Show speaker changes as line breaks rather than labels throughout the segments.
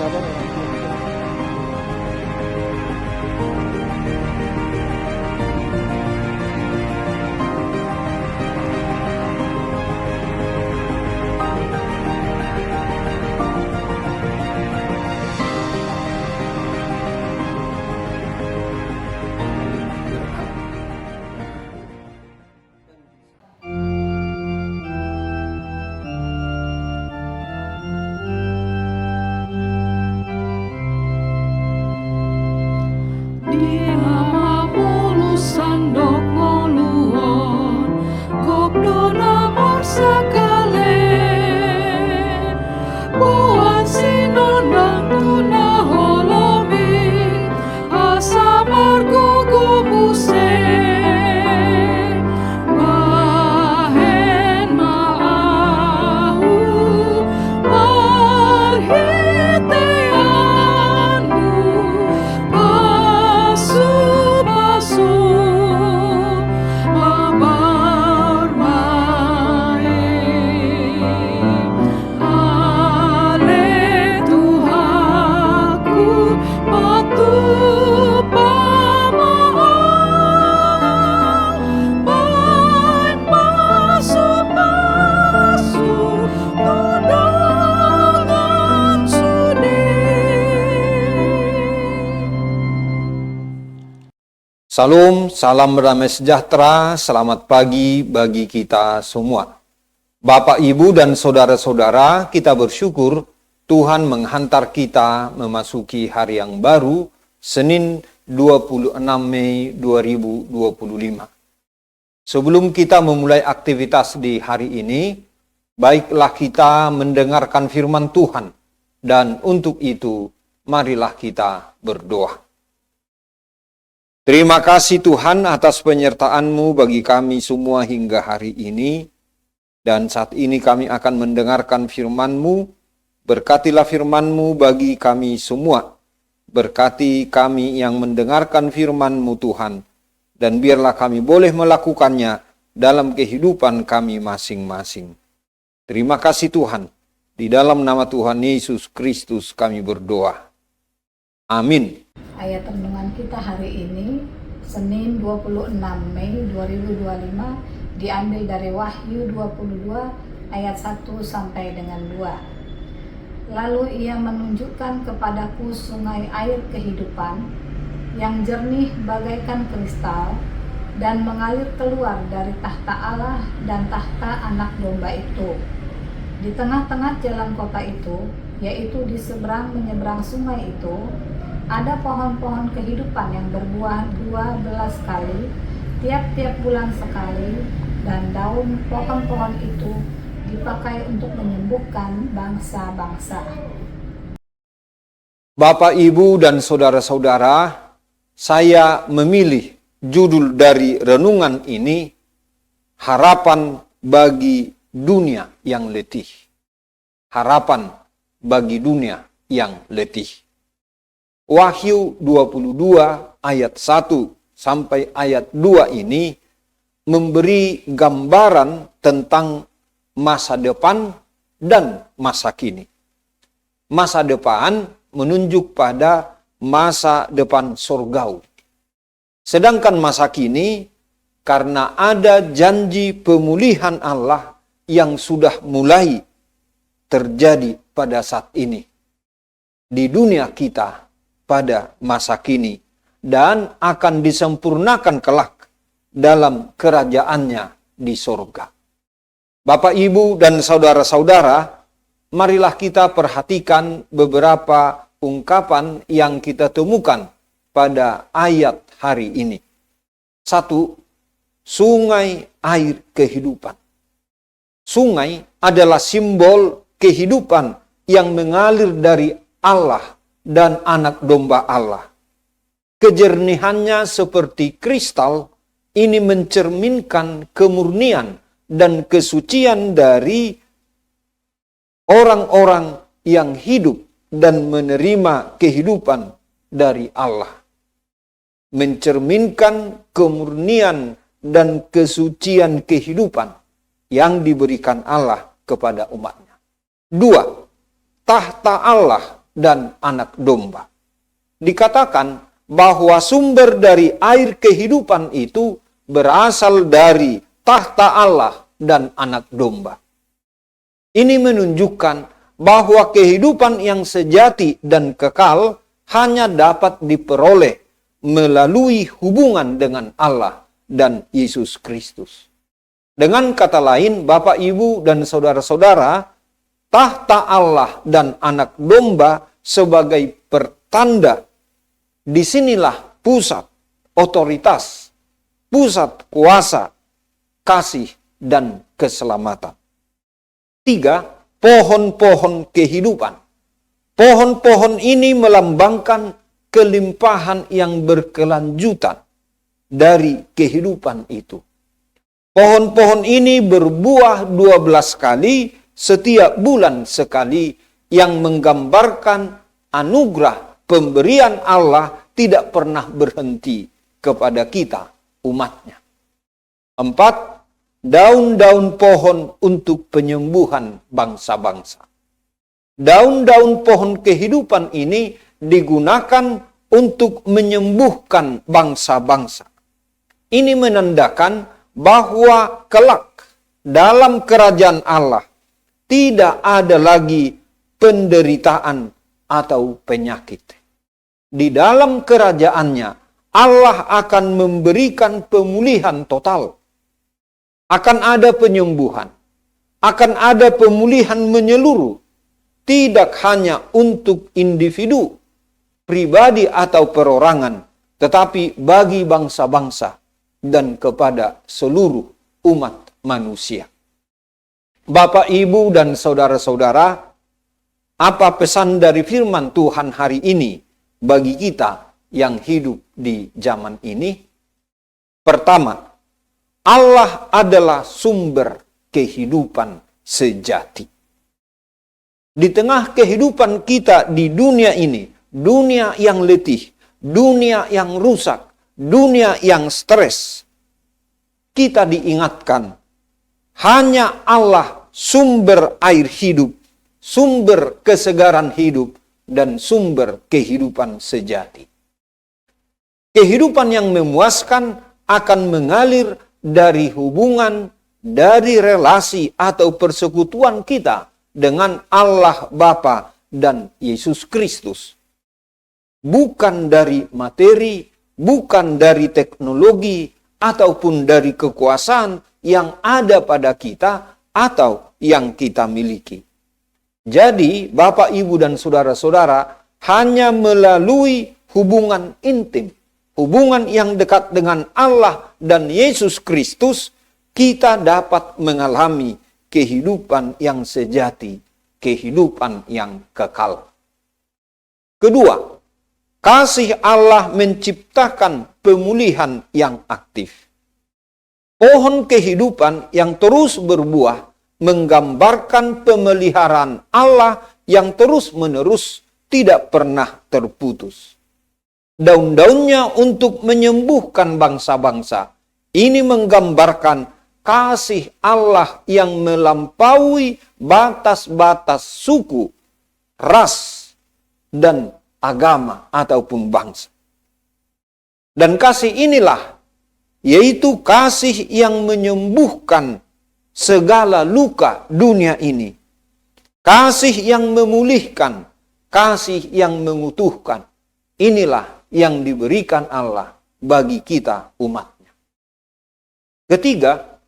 sabar orang tua.
Salam, salam damai sejahtera, selamat pagi bagi kita semua. Bapak, Ibu, dan saudara-saudara, kita bersyukur Tuhan menghantar kita memasuki hari yang baru, Senin 26 Mei 2025. Sebelum kita memulai aktivitas di hari ini, baiklah kita mendengarkan firman Tuhan, dan untuk itu, marilah kita berdoa. Terima kasih Tuhan atas penyertaan-Mu bagi kami semua hingga hari ini. Dan saat ini kami akan mendengarkan firman-Mu. Berkatilah firman-Mu bagi kami semua. Berkati kami yang mendengarkan firman-Mu Tuhan. Dan biarlah kami boleh melakukannya dalam kehidupan kami masing-masing. Terima kasih Tuhan. Di dalam nama Tuhan Yesus Kristus kami berdoa. Amin.
Ayat renungan kita hari ini, Senin 26 Mei 2025, diambil dari Wahyu 22 ayat 1 sampai dengan 2. Lalu ia menunjukkan kepadaku sungai air kehidupan yang jernih bagaikan kristal dan mengalir keluar dari tahta Allah dan tahta anak domba itu. Di tengah-tengah jalan kota itu, yaitu di seberang menyeberang sungai itu, ada pohon-pohon kehidupan yang berbuah 12 kali, tiap-tiap bulan sekali, dan daun pohon-pohon itu dipakai untuk menyembuhkan bangsa-bangsa.
Bapak, Ibu, dan saudara-saudara, saya memilih judul dari renungan ini, Harapan bagi Dunia yang Letih. Harapan bagi dunia yang letih. Wahyu 22 ayat 1 sampai ayat 2 ini memberi gambaran tentang masa depan dan masa kini. Masa depan menunjuk pada masa depan surgawi. Sedangkan masa kini karena ada janji pemulihan Allah yang sudah mulai terjadi pada saat ini di dunia kita pada masa kini dan akan disempurnakan kelak dalam kerajaannya di surga. Bapak, Ibu, dan saudara-saudara, marilah kita perhatikan beberapa ungkapan yang kita temukan pada ayat hari ini. 1. Sungai air kehidupan. Sungai adalah simbol kehidupan yang mengalir dari Allah dan anak domba Allah. Kejernihannya seperti kristal, ini mencerminkan kemurnian dan kesucian dari orang-orang yang hidup dan menerima kehidupan dari Allah. Mencerminkan kemurnian dan kesucian kehidupan yang diberikan Allah kepada umatnya. 2. Tahta Allah dan anak domba. Dikatakan bahwa sumber dari air kehidupan itu berasal dari tahta Allah dan anak domba. Ini menunjukkan bahwa kehidupan yang sejati dan kekal hanya dapat diperoleh melalui hubungan dengan Allah dan Yesus Kristus. Dengan kata lain, Bapak, Ibu, dan saudara-saudara, tahta Allah dan anak domba sebagai pertanda. Disinilah pusat otoritas, pusat kuasa, kasih, dan keselamatan. 3. Pohon-pohon kehidupan. Pohon-pohon ini melambangkan kelimpahan yang berkelanjutan dari kehidupan itu. Pohon-pohon ini berbuah 12 kali setiap bulan sekali, yang menggambarkan anugerah pemberian Allah tidak pernah berhenti kepada kita, umatnya. 4. Daun-daun pohon untuk penyembuhan bangsa-bangsa. Daun-daun pohon kehidupan ini digunakan untuk menyembuhkan bangsa-bangsa. Ini menandakan bahwa kelak dalam kerajaan Allah tidak ada lagi penderitaan atau penyakit. Di dalam kerajaannya Allah akan memberikan pemulihan total. Akan ada penyembuhan, akan ada pemulihan menyeluruh, tidak hanya untuk individu, pribadi atau perorangan, tetapi bagi bangsa-bangsa dan kepada seluruh umat manusia. Bapak, Ibu, dan saudara-saudara, apa pesan dari firman Tuhan hari ini bagi kita yang hidup di zaman ini? Pertama, Allah adalah sumber kehidupan sejati. Di tengah kehidupan kita di dunia ini, dunia yang letih, dunia yang rusak, dunia yang stres, kita diingatkan hanya Allah sumber air hidup, sumber kesegaran hidup, dan sumber kehidupan sejati. Kehidupan yang memuaskan akan mengalir dari hubungan, dari relasi atau persekutuan kita dengan Allah Bapa dan Yesus Kristus. Bukan dari materi, bukan dari teknologi, ataupun dari kekuasaan yang ada pada kita atau yang kita miliki. Jadi, Bapak, Ibu, dan saudara-saudara, hanya melalui hubungan intim, hubungan yang dekat dengan Allah dan Yesus Kristus, kita dapat mengalami kehidupan yang sejati, kehidupan yang kekal. Kedua, kasih Allah menciptakan pemulihan yang aktif. Pohon kehidupan yang terus berbuah menggambarkan pemeliharaan Allah yang terus-menerus tidak pernah terputus. Daun-daunnya untuk menyembuhkan bangsa-bangsa. Ini menggambarkan kasih Allah yang melampaui batas-batas suku, ras, dan agama ataupun bangsa. Dan kasih inilah, yaitu kasih yang menyembuhkan segala luka dunia ini. Kasih yang memulihkan, kasih yang mengutuhkan. Inilah yang diberikan Allah bagi kita umatnya. Ketiga,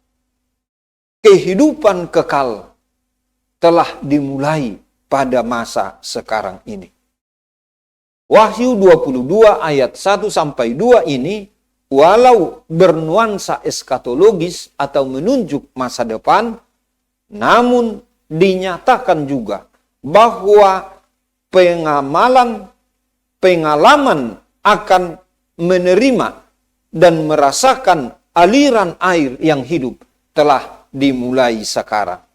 kehidupan kekal telah dimulai pada masa sekarang ini. Wahyu 22 ayat 1-2 ini, walau bernuansa eskatologis atau menunjuk masa depan, namun dinyatakan juga bahwa pengalaman akan menerima dan merasakan aliran air yang hidup telah dimulai sekarang.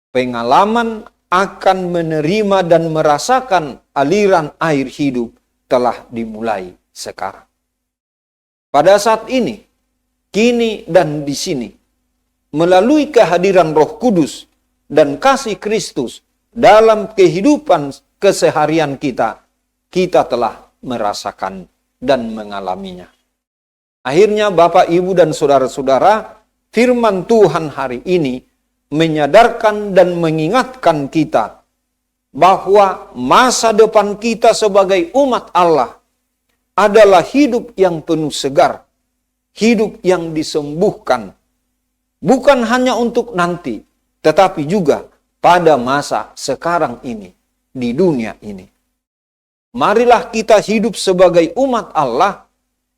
Pengalaman akan menerima dan merasakan aliran air hidup telah dimulai sekarang. Pada saat ini, kini dan di sini, melalui kehadiran Roh Kudus dan kasih Kristus dalam kehidupan keseharian kita, kita telah merasakan dan mengalaminya. Akhirnya Bapak, Ibu, dan saudara-saudara, firman Tuhan hari ini menyadarkan dan mengingatkan kita bahwa masa depan kita sebagai umat Allah adalah hidup yang penuh segar, hidup yang disembuhkan, bukan hanya untuk nanti, tetapi juga pada masa sekarang ini, di dunia ini. Marilah kita hidup sebagai umat Allah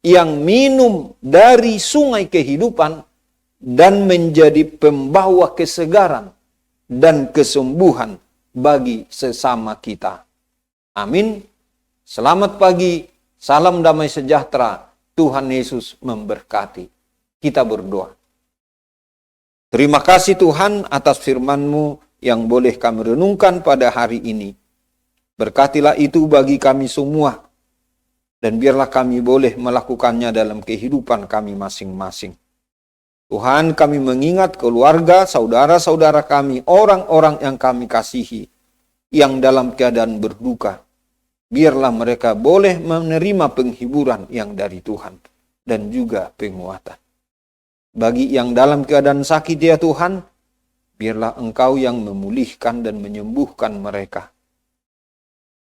yang minum dari sungai kehidupan dan menjadi pembawa kesegaran dan kesembuhan bagi sesama kita. Amin. Selamat pagi, salam damai sejahtera, Tuhan Yesus memberkati. Kita berdoa. Terima kasih Tuhan atas firman-Mu yang boleh kami renungkan pada hari ini. Berkatilah itu bagi kami semua, dan biarlah kami boleh melakukannya dalam kehidupan kami masing-masing. Tuhan, kami mengingat keluarga, saudara-saudara kami, orang-orang yang kami kasihi, yang dalam keadaan berduka. Biarlah mereka boleh menerima penghiburan yang dari Tuhan, dan juga penguatan. Bagi yang dalam keadaan sakit ya Tuhan, biarlah Engkau yang memulihkan dan menyembuhkan mereka.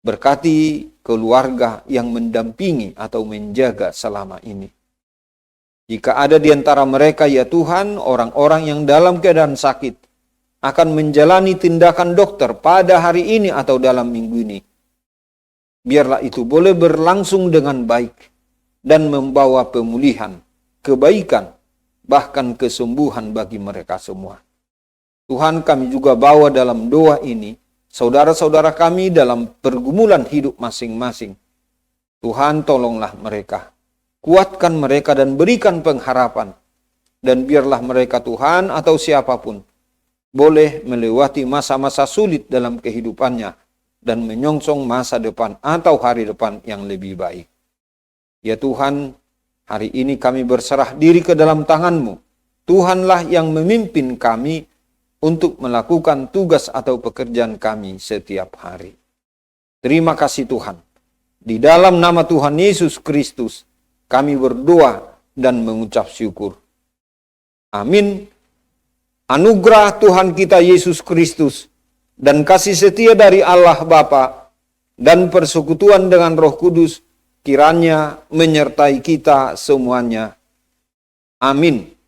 Berkati keluarga yang mendampingi atau menjaga selama ini. Jika ada di antara mereka ya Tuhan, orang-orang yang dalam keadaan sakit akan menjalani tindakan dokter pada hari ini atau dalam minggu ini, biarlah itu boleh berlangsung dengan baik dan membawa pemulihan, kebaikan, bahkan kesembuhan bagi mereka semua. Tuhan, kami juga bawa dalam doa ini saudara-saudara kami dalam pergumulan hidup masing-masing. Tuhan, tolonglah mereka. Kuatkan mereka dan berikan pengharapan. Dan biarlah mereka Tuhan atau siapapun boleh melewati masa-masa sulit dalam kehidupannya dan menyongsong masa depan atau hari depan yang lebih baik. Ya Tuhan, hari ini kami berserah diri ke dalam tangan-Mu. Tuhanlah yang memimpin kami untuk melakukan tugas atau pekerjaan kami setiap hari. Terima kasih Tuhan. Di dalam nama Tuhan Yesus Kristus, kami berdoa dan mengucap syukur. Amin. Anugerah Tuhan kita Yesus Kristus dan kasih setia dari Allah Bapa dan persekutuan dengan Roh Kudus kiranya menyertai kita semuanya. Amin.